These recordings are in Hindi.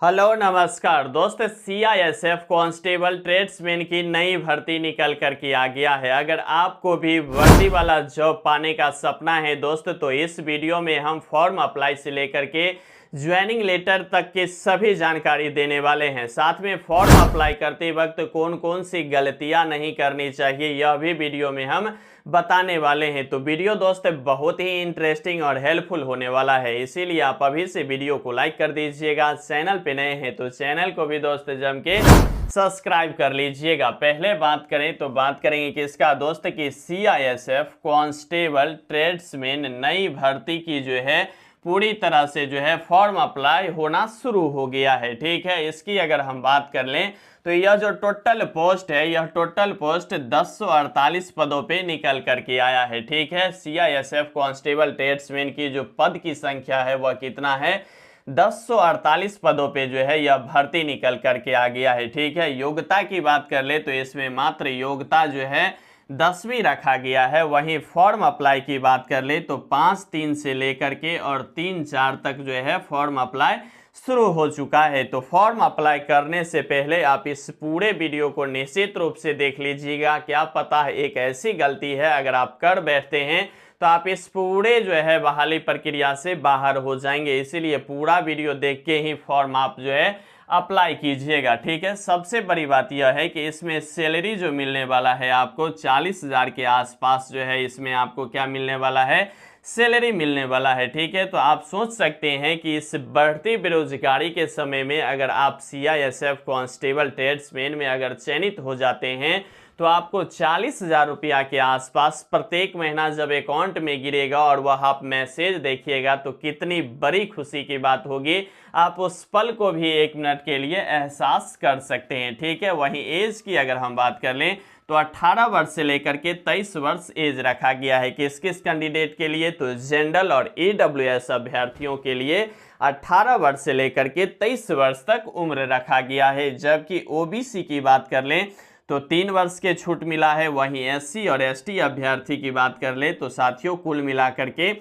हेलो नमस्कार दोस्त। सीआईएसएफ कांस्टेबल ट्रेड्समैन की नई भर्ती निकल कर के आ गया है। अगर आपको भी वर्दी वाला जॉब पाने का सपना है दोस्त, तो इस वीडियो में हम फॉर्म अप्लाई से लेकर के ज्वाइनिंग लेटर तक की सभी जानकारी देने वाले हैं। साथ में फॉर्म अप्लाई करते वक्त कौन कौन सी गलतियां नहीं करनी चाहिए यह भी वीडियो में हम बताने वाले हैं। तो वीडियो दोस्त बहुत ही इंटरेस्टिंग और हेल्पफुल होने वाला है, इसीलिए आप अभी से वीडियो को लाइक कर दीजिएगा। चैनल पे नए हैं तो चैनल को भी दोस्त जम के सब्सक्राइब कर लीजिएगा। पहले बात करें तो बात करेंगे किसका दोस्त कि सीआईएसएफ कांस्टेबल ट्रेड्समैन नई भर्ती की जो है पूरी तरह से जो है फॉर्म अप्लाई होना शुरू हो गया है। ठीक है, इसकी अगर हम बात कर लें तो यह जो टोटल पोस्ट है, यह टोटल पोस्ट 1048 पदों पे निकल करके आया है। ठीक है, सीआईएसएफ कांस्टेबल ट्रेड्समैन की जो पद की संख्या है वह कितना है, 1048 पदों पे जो है यह भर्ती निकल करके आ गया है। ठीक है, योग्यता की बात कर ले तो इसमें मात्र योग्यता जो है 10वीं रखा गया है। वहीं फॉर्म अप्लाई की बात कर ले तो 5/3 से लेकर के और 3/4 तक जो है फॉर्म अप्लाई शुरू हो चुका है। तो फॉर्म अप्लाई करने से पहले आप इस पूरे वीडियो को निश्चित रूप से देख लीजिएगा। क्या पता है एक ऐसी गलती है अगर आप कर बैठते हैं तो आप इस पूरे जो है बहाली प्रक्रिया से बाहर हो जाएंगे। इसीलिए पूरा वीडियो देख के ही फॉर्म आप जो है अप्लाई कीजिएगा। ठीक है, सबसे बड़ी बात यह है कि इसमें सैलरी जो मिलने वाला है आपको 40,000 के आसपास जो है इसमें आपको क्या मिलने वाला है, सैलरी मिलने वाला है। ठीक है, तो आप सोच सकते हैं कि इस बढ़ती बेरोजगारी के समय में अगर आप सीआईएसएफ कांस्टेबल ट्रेड्समैन में अगर चयनित हो जाते हैं तो आपको 40,000 रुपया के आसपास प्रत्येक महीना जब अकाउंट में गिरेगा और वह आप मैसेज देखिएगा तो कितनी बड़ी खुशी की बात होगी। आप उस पल को भी 1 मिनट के लिए एहसास कर सकते हैं। ठीक है, वहीं एज की अगर हम बात कर लें तो 18 वर्ष से लेकर के 23 वर्ष एज रखा गया है। किस किस कैंडिडेट के लिए, तो जनरल और ईडब्ल्यूएस अभ्यर्थियों के लिए 18 वर्ष से लेकर के 23 वर्ष तक उम्र रखा गया है। जबकि ओबीसी की बात कर लें तो 3 वर्ष के छूट मिला है। वहीं एससी और एसटी अभ्यर्थी की बात कर ले तो साथियों कुल मिलाकर के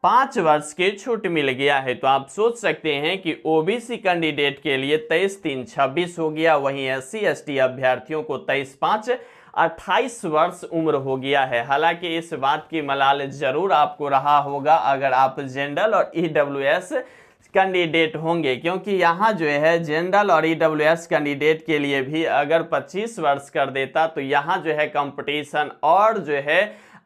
5 वर्ष की छूट मिल गया है। तो आप सोच सकते हैं कि ओबीसी कैंडिडेट के लिए 23/3/26 हो गया, वहीं एससी एसटी अभ्यर्थियों को 23/5/28 वर्ष उम्र हो गया है। हालांकि इस बात की मलाल जरूर आपको रहा होगा अगर आप जनरल और ईडब्ल्यूएस कैंडिडेट होंगे, क्योंकि यहाँ जो है जनरल और ईडब्ल्यूएस कैंडिडेट के लिए भी अगर 25 वर्ष कर देता तो यहाँ जो है कंपटीशन और जो है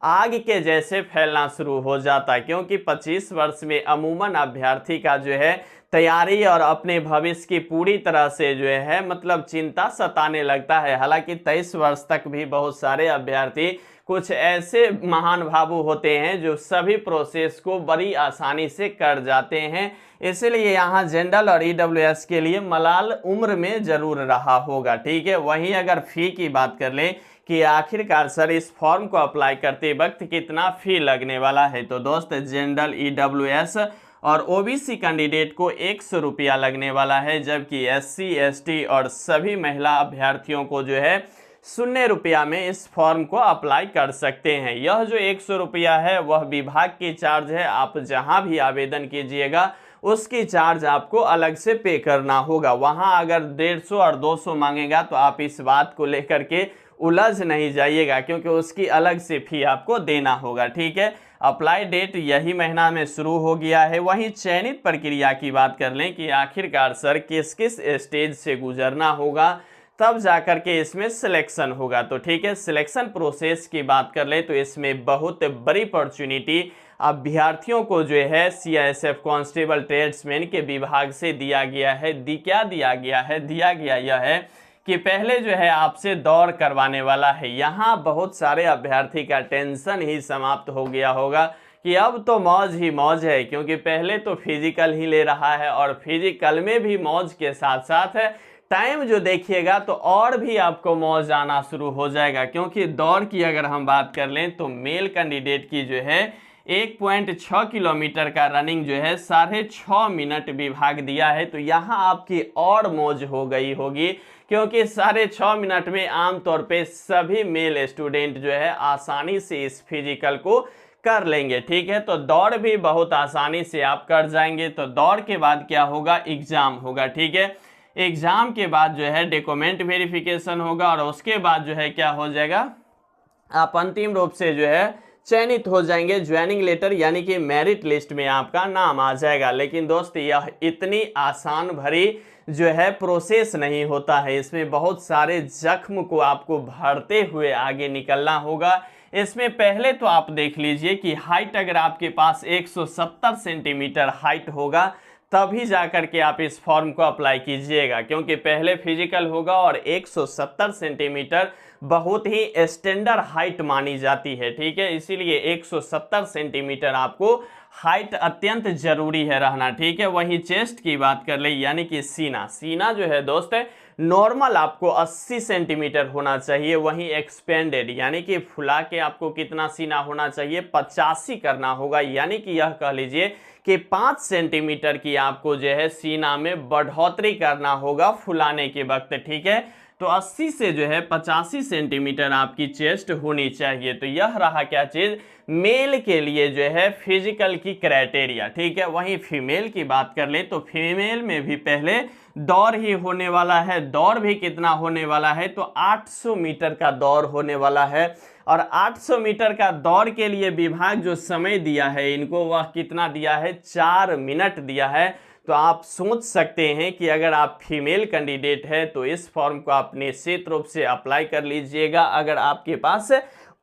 आग के जैसे फैलना शुरू हो जाता, क्योंकि 25 वर्ष में अमूमन अभ्यर्थी का जो है तैयारी और अपने भविष्य की पूरी तरह से जो है मतलब चिंता सताने लगता है। हालांकि 23 वर्ष तक भी बहुत सारे अभ्यर्थी कुछ ऐसे महान भावु होते हैं जो सभी प्रोसेस को बड़ी आसानी से कर जाते हैं। इसलिए यहाँ जनरल और ईडब्ल्यूएस के लिए मलाल उम्र में जरूर रहा होगा। ठीक है, वहीं अगर फी की बात कर लें कि आखिरकार सर इस फॉर्म को अप्लाई करते वक्त कितना फी लगने वाला है, तो दोस्त जनरल ईडब्ल्यूएस और ओबीसी कैंडिडेट को 100 रुपया लगने वाला है। जबकि एससी एसटी और सभी महिला अभ्यर्थियों को जो है 0 रुपया में इस फॉर्म को अप्लाई कर सकते हैं। यह जो 100 रुपया है वह विभाग की चार्ज है। आप जहां भी आवेदन कीजिएगा उसकी चार्ज आपको अलग से पे करना होगा। वहां अगर 150 और 200 मांगेगा तो आप इस बात को लेकर के उलझ नहीं जाइएगा, क्योंकि उसकी अलग से फी आपको देना होगा। ठीक है, अप्लाई डेट यही महीना में शुरू हो गया है। वहीं चयनित प्रक्रिया की बात कर लें कि आखिरकार सर किस किस स्टेज से गुजरना होगा तब जाकर के इसमें सिलेक्शन होगा। तो ठीक है, सिलेक्शन प्रोसेस की बात कर ले तो इसमें बहुत बड़ी अपॉर्चुनिटी अभ्यर्थियों को जो है सीआईएसएफ कांस्टेबल ट्रेड्समैन के विभाग से दिया गया है। क्या दिया गया यह है कि पहले जो है आपसे दौड़ करवाने वाला है। यहाँ बहुत सारे अभ्यर्थी का टेंशन ही समाप्त हो गया होगा कि अब तो मौज ही मौज है, क्योंकि पहले तो फिजिकल ही ले रहा है और फिजिकल में भी मौज के साथ साथ है टाइम जो देखिएगा तो और भी आपको मौज आना शुरू हो जाएगा। क्योंकि दौड़ की अगर हम बात कर लें तो मेल कैंडिडेट की जो है 1.6 किलोमीटर का रनिंग जो है 6.5 मिनट विभाग दिया है। तो यहाँ आपकी और मौज हो गई होगी, क्योंकि 6.5 मिनट में आमतौर पे सभी मेल स्टूडेंट जो है आसानी से इस फिजिकल को कर लेंगे। ठीक है, तो दौड़ भी बहुत आसानी से आप कर जाएंगे। तो दौड़ के बाद क्या होगा, एग्जाम होगा। ठीक है, एग्जाम के बाद जो है डॉक्यूमेंट वेरिफिकेशन होगा और उसके बाद जो है क्या हो जाएगा, आप अंतिम रूप से जो है चयनित हो जाएंगे, ज्वाइनिंग लेटर यानी कि मेरिट लिस्ट में आपका नाम आ जाएगा। लेकिन दोस्त यह इतनी आसान भरी जो है प्रोसेस नहीं होता है, इसमें बहुत सारे जख्म को आपको भरते हुए आगे निकलना होगा। इसमें पहले तो आप देख लीजिए कि हाइट अगर आपके पास 170 सेंटीमीटर हाइट होगा तभी जाकर के आप इस फॉर्म को अप्लाई कीजिएगा, क्योंकि पहले फिजिकल होगा और 170 सेंटीमीटर बहुत ही स्टैंडर्ड हाइट मानी जाती है। ठीक है, इसीलिए 170 सेंटीमीटर आपको हाइट अत्यंत जरूरी है रहना। ठीक है, वहीं चेस्ट की बात कर ले यानी कि सीना, सीना जो है दोस्त नॉर्मल आपको 80 सेंटीमीटर होना चाहिए, वहीं एक्सपेंडेड यानी कि फुला के आपको कितना सीना होना चाहिए, 85 करना होगा। यानी कि यह कह लीजिए कि 5 सेंटीमीटर की आपको जो है सीना में बढ़ोतरी करना होगा फुलाने के वक्त। ठीक है, तो 80 से जो है 85 सेंटीमीटर आपकी चेस्ट होनी चाहिए। तो यह रहा क्या चीज, मेल के लिए जो है फिजिकल की क्राइटेरिया। ठीक है, वहीं फीमेल की बात कर ले तो फीमेल में भी पहले दौड़ ही होने वाला है। दौड़ भी कितना होने वाला है, तो 800 मीटर का दौड़ होने वाला है। और 800 मीटर का दौड़ के लिए विभाग जो समय दिया है इनको, वह कितना दिया है, 4 मिनट दिया है। तो आप सोच सकते हैं कि अगर आप फीमेल कैंडिडेट है तो इस फॉर्म को आप निश्चित रूप से अप्लाई कर लीजिएगा अगर आपके पास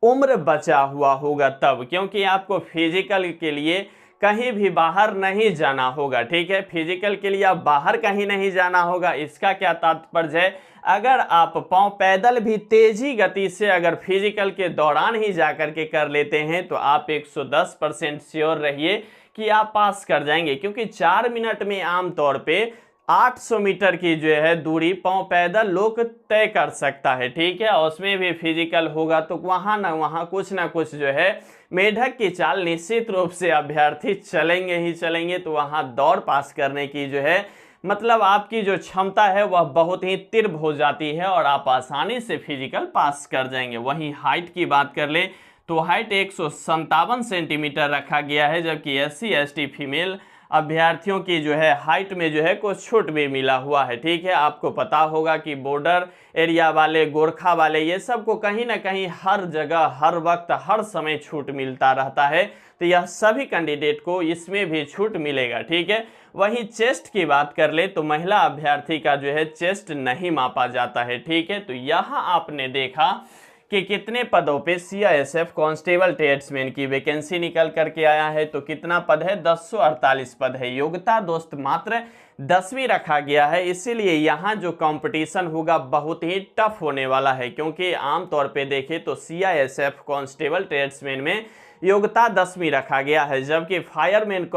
उम्र बचा हुआ होगा तब, क्योंकि आपको फिजिकल के लिए कहीं भी बाहर नहीं जाना होगा। ठीक है, फिजिकल के लिए आप बाहर कहीं नहीं जाना होगा। इसका क्या तात्पर्य है, अगर आप पांव पैदल भी तेजी गति से अगर फिजिकल के दौरान ही जाकर के कर लेते हैं तो आप 110% श्योर रहिए कि आप पास कर जाएंगे, क्योंकि 4 मिनट में आमतौर पे 800 मीटर की जो है दूरी पांव पैदल लोग तय कर सकता है। ठीक है, उसमें भी फिजिकल होगा तो वहां ना कुछ जो है मेढक की चाल निश्चित रूप से अभ्यर्थी चलेंगे ही चलेंगे। तो वहां दौड़ पास करने की जो है मतलब आपकी जो क्षमता है वह बहुत ही तीव्र हो जाती है और आप आसानी से फिजिकल पास कर जाएंगे। वहीं हाइट की बात कर ले तो हाइट 157 सेंटीमीटर रखा गया है, जबकि SC ST फीमेल अभ्यर्थियों की जो है हाइट में जो है कुछ छूट भी मिला हुआ है। ठीक है, आपको पता होगा कि बॉर्डर एरिया वाले, गोरखा वाले, ये सबको कहीं ना कहीं हर जगह हर वक्त हर समय छूट मिलता रहता है। तो यह सभी कैंडिडेट को इसमें भी छूट मिलेगा। ठीक है, वहीं चेस्ट की बात कर ले तो महिला अभ्यर्थी का जो है चेस्ट नहीं मापा जाता है। ठीक है, तो यहाँ आपने देखा कि कितने पदों पे CISF कांस्टेबल ट्रेड्समैन की वैकेंसी निकल करके आया है। तो कितना पद है, 1048 पद है। योग्यता दोस्त मात्र 10वीं रखा गया है, इसीलिए यहाँ जो कंपटीशन होगा बहुत ही टफ होने वाला है, क्योंकि आमतौर पे देखें तो CISF कांस्टेबल ट्रेड्समैन में योग्यता 10वीं रखा गया है, जबकि फायरमैन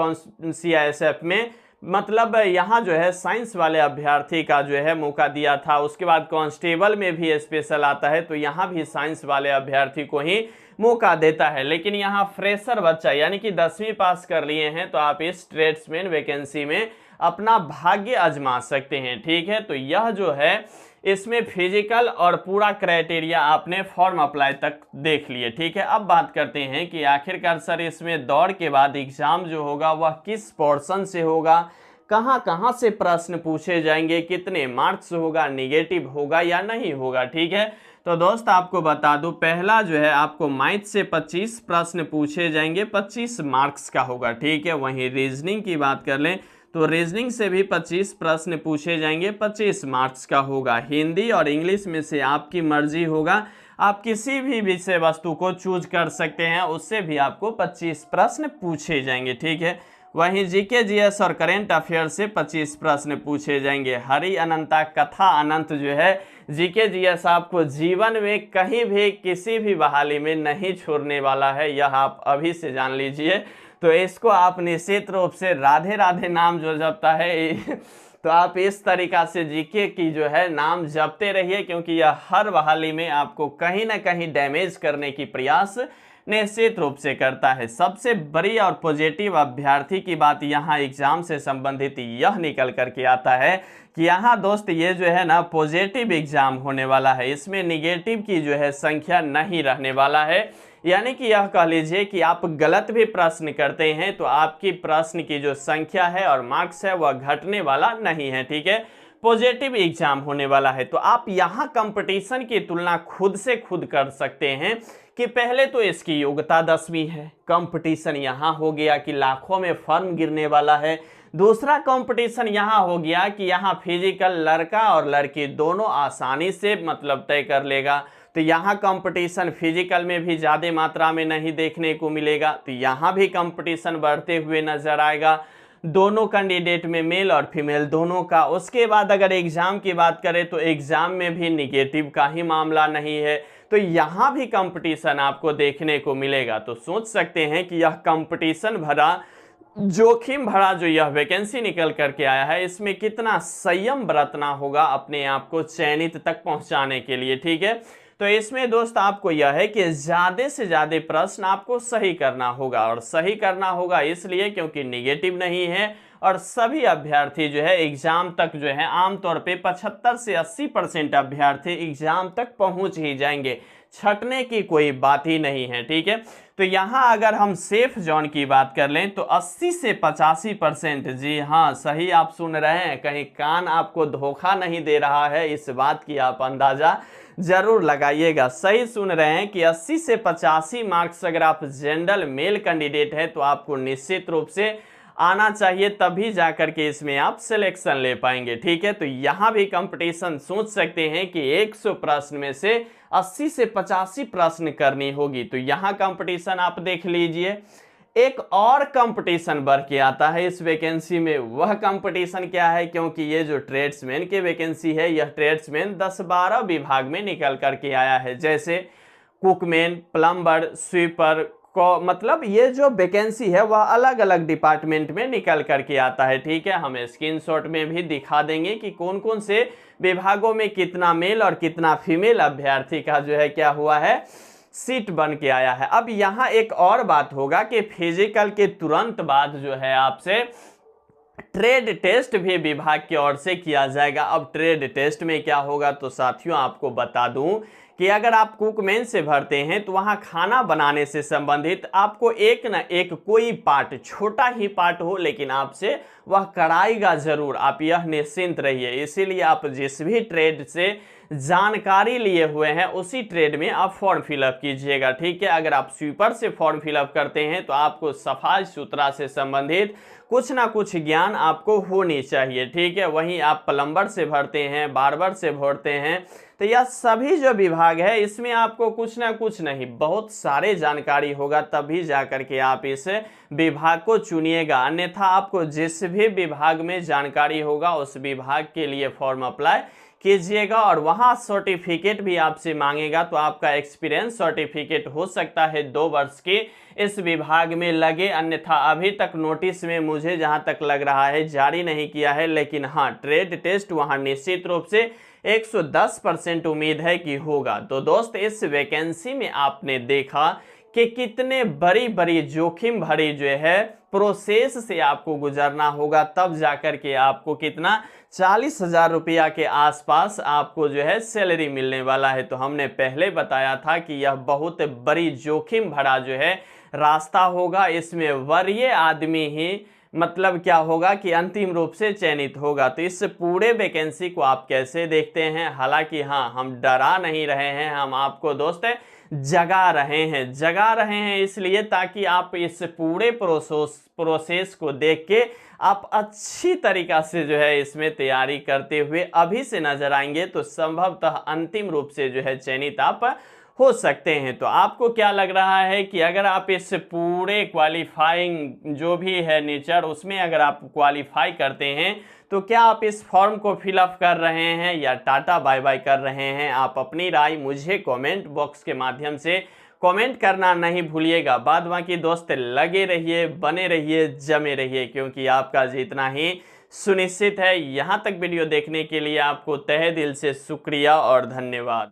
CISF में मतलब यहाँ जो है साइंस वाले अभ्यर्थी का जो है मौका दिया था। उसके बाद कांस्टेबल में भी स्पेशल आता है तो यहाँ भी साइंस वाले अभ्यर्थी को ही मौका देता है। लेकिन यहाँ फ्रेशर बच्चा यानी कि 10वीं पास कर लिए हैं तो आप इस ट्रेड्समैन वैकेंसी में अपना भाग्य आजमा सकते हैं। ठीक है, तो यह जो है इसमें फिजिकल और पूरा क्राइटेरिया आपने फॉर्म अप्लाई तक देख लिए। ठीक है, अब बात करते हैं कि आखिरकार सर इसमें दौड़ के बाद एग्जाम जो होगा वह किस पोर्शन से होगा, कहां से प्रश्न पूछे जाएंगे, कितने मार्क्स होगा, निगेटिव होगा या नहीं होगा। ठीक है, तो दोस्त आपको बता दूं, पहला जो है आपको मैथ से 25 प्रश्न पूछे जाएंगे, 25 मार्क्स का होगा। ठीक है, वहीं रीजनिंग की बात कर लें तो रीजनिंग से भी 25 प्रश्न पूछे जाएंगे, 25 मार्क्स का होगा। हिंदी और इंग्लिश में से आपकी मर्जी होगा, आप किसी भी विषय वस्तु को चूज कर सकते हैं, उससे भी आपको 25 प्रश्न पूछे जाएंगे। ठीक है, वहीं GK GS और करेंट अफेयर से 25 प्रश्न पूछे जाएंगे। हरि अनंता कथा अनंत जो है GK GS आपको जीवन में कहीं भी किसी भी बहाली में नहीं छोड़ने वाला है, यह आप अभी से जान लीजिए। तो इसको आप निश्चित रूप से राधे राधे नाम जो जपता है तो आप इस तरीका से GK की जो है नाम जपते रहिए, क्योंकि यह हर बहाली में आपको कहीं ना कहीं डैमेज करने की प्रयास निश्चित रूप से करता है। सबसे बड़ी और पॉजिटिव अभ्यर्थी की बात यहाँ एग्जाम से संबंधित यह निकल करके आता है कि यहाँ दोस्त ये जो है ना पॉजिटिव एग्जाम होने वाला है, इसमें निगेटिव की जो है संख्या नहीं रहने वाला है। यानी कि यह कह लीजिए कि आप गलत भी प्रश्न करते हैं तो आपकी प्रश्न की जो संख्या है और मार्क्स है वह घटने वाला नहीं है, ठीक है। पॉजिटिव एग्जाम होने वाला है। तो आप यहाँ कंपटीशन की तुलना खुद से खुद कर सकते हैं कि पहले तो इसकी योग्यता 10वीं है, कंपटीशन यहाँ हो गया कि लाखों में फॉर्म गिरने वाला है। दूसरा कंपटीशन यहाँ हो गया कि यहाँ फिजिकल लड़का और लड़की दोनों आसानी से मतलब तय कर लेगा, तो यहाँ कंपटीशन फिजिकल में भी ज़्यादा मात्रा में नहीं देखने को मिलेगा, तो यहाँ भी कंपटीशन बढ़ते हुए नजर आएगा दोनों कैंडिडेट में, मेल और फीमेल दोनों का। उसके बाद अगर एग्जाम की बात करें तो एग्जाम में भी निगेटिव का ही मामला नहीं है, तो यहाँ भी कंपटीशन आपको देखने को मिलेगा। तो सोच सकते हैं कि यह कंपटीशन भरा, जोखिम भरा जो यह वैकेंसी निकल करके आया है, इसमें कितना संयम बरतना होगा अपने आप को चयनित तक पहुंचाने के लिए, ठीक है। तो इसमें दोस्त आपको यह है कि ज़्यादा से ज़्यादा प्रश्न आपको सही करना होगा, और सही करना होगा इसलिए क्योंकि निगेटिव नहीं है और सभी अभ्यर्थी जो है एग्जाम तक जो है आमतौर पे 75 से 80% अभ्यर्थी एग्जाम तक पहुंच ही जाएंगे, छटने की कोई बात ही नहीं है, ठीक है। तो यहाँ अगर हम सेफ जोन की बात कर लें तो 80 से 85%, जी हाँ सही आप सुन रहे हैं, कहीं कान आपको धोखा नहीं दे रहा है, इस बात की आप अंदाजा जरूर लगाइएगा। सही सुन रहे हैं कि 80 से 85 मार्क्स अगर आप जनरल मेल कैंडिडेट है तो आपको निश्चित रूप से आना चाहिए, तभी जाकर के इसमें आप सिलेक्शन ले पाएंगे, ठीक है। तो यहाँ भी कंपटीशन सोच सकते हैं कि 100 प्रश्न में से 80 से 85 प्रश्न करनी होगी, तो यहाँ कंपटीशन आप देख लीजिए। एक और कंपटीशन बढ़ के आता है इस वैकेंसी में, वह कंपटीशन क्या है, क्योंकि ये जो ट्रेड्समैन की वैकेंसी है यह ट्रेड्समैन 10-12 विभाग में निकल करके आया है, जैसे कुकमैन, प्लम्बर, स्वीपर को, मतलब ये जो वैकेंसी है वह अलग अलग डिपार्टमेंट में निकल करके आता है, ठीक है। हम स्क्रीनशॉट में भी दिखा देंगे कि कौन कौन से विभागों में कितना मेल और कितना फीमेल अभ्यर्थी का जो है क्या हुआ है, सीट बन के आया है। अब यहाँ एक और बात होगा कि फिजिकल के तुरंत बाद जो है आपसे ट्रेड टेस्ट भी विभाग की ओर से किया जाएगा। अब ट्रेड टेस्ट में क्या होगा, तो साथियों आपको बता दूं कि अगर आप कुकमैन से भरते हैं तो वहां खाना बनाने से संबंधित आपको एक न एक कोई पार्ट, छोटा ही पार्ट हो लेकिन आपसे वह कराएगा जरूर, आप यह निश्चिंत रहिए। इसीलिए आप जिस भी ट्रेड से जानकारी लिए हुए हैं उसी ट्रेड में आप फॉर्म फिलअप कीजिएगा, ठीक है। अगर आप स्वीपर से फॉर्म फिलअप करते हैं तो आपको सफाई सुथरा से संबंधित कुछ ना कुछ ज्ञान आपको होनी चाहिए, ठीक है। वहीं आप प्लम्बर से भरते हैं, बार्बर से भरते हैं, तो यह सभी जो विभाग है इसमें आपको कुछ ना कुछ नहीं, बहुत सारे जानकारी होगा, तभी जाकर के आप इस विभाग को चुनिएगा। अन्यथा आपको जिस भी विभाग में जानकारी होगा उस विभाग के लिए फॉर्म अप्लाई कीजिएगा, और वहां सर्टिफिकेट भी आपसे मांगेगा, तो आपका एक्सपीरियंस सर्टिफिकेट हो सकता है 2 वर्ष की इस विभाग में लगे। अन्यथा अभी तक नोटिस में मुझे जहां तक लग रहा है जारी नहीं किया है, लेकिन हाँ ट्रेड टेस्ट वहां निश्चित रूप से 110% उम्मीद है कि होगा। तो दोस्त इस वैकेंसी में आपने देखा कि कितने बड़ी बड़ी जोखिम भरी जो है प्रोसेस से आपको गुजरना होगा, तब जाकर के आपको कितना 40,000 रुपया के आसपास आपको जो है सैलरी मिलने वाला है। तो हमने पहले बताया था कि यह बहुत बड़ी जोखिम भरा जो है रास्ता होगा, इसमें वरीय आदमी ही मतलब क्या होगा कि अंतिम रूप से चयनित होगा। तो इस पूरे वैकेंसी को आप कैसे देखते हैं? हालांकि हाँ, हम डरा नहीं रहे हैं, हम आपको दोस्त जगा रहे हैं इसलिए ताकि आप इस पूरे प्रोसेस को देख के आप अच्छी तरीका से जो है इसमें तैयारी करते हुए अभी से नजर आएंगे, तो संभवतः अंतिम रूप से जो है चयनित आप हो सकते हैं। तो आपको क्या लग रहा है कि अगर आप इस पूरे क्वालिफाइंग जो भी है नेचर उसमें अगर आप क्वालिफाई करते हैं तो क्या आप इस फॉर्म को फिलअप कर रहे हैं या टाटा बाय बाय कर रहे हैं? आप अपनी राय मुझे कमेंट बॉक्स के माध्यम से कमेंट करना नहीं भूलिएगा। बाद बाकी दोस्त लगे रहिए, बने रहिए, जमे रहिए, क्योंकि आपका जीतना ही सुनिश्चित है। यहाँ तक वीडियो देखने के लिए आपको तहे दिल से शुक्रिया और धन्यवाद।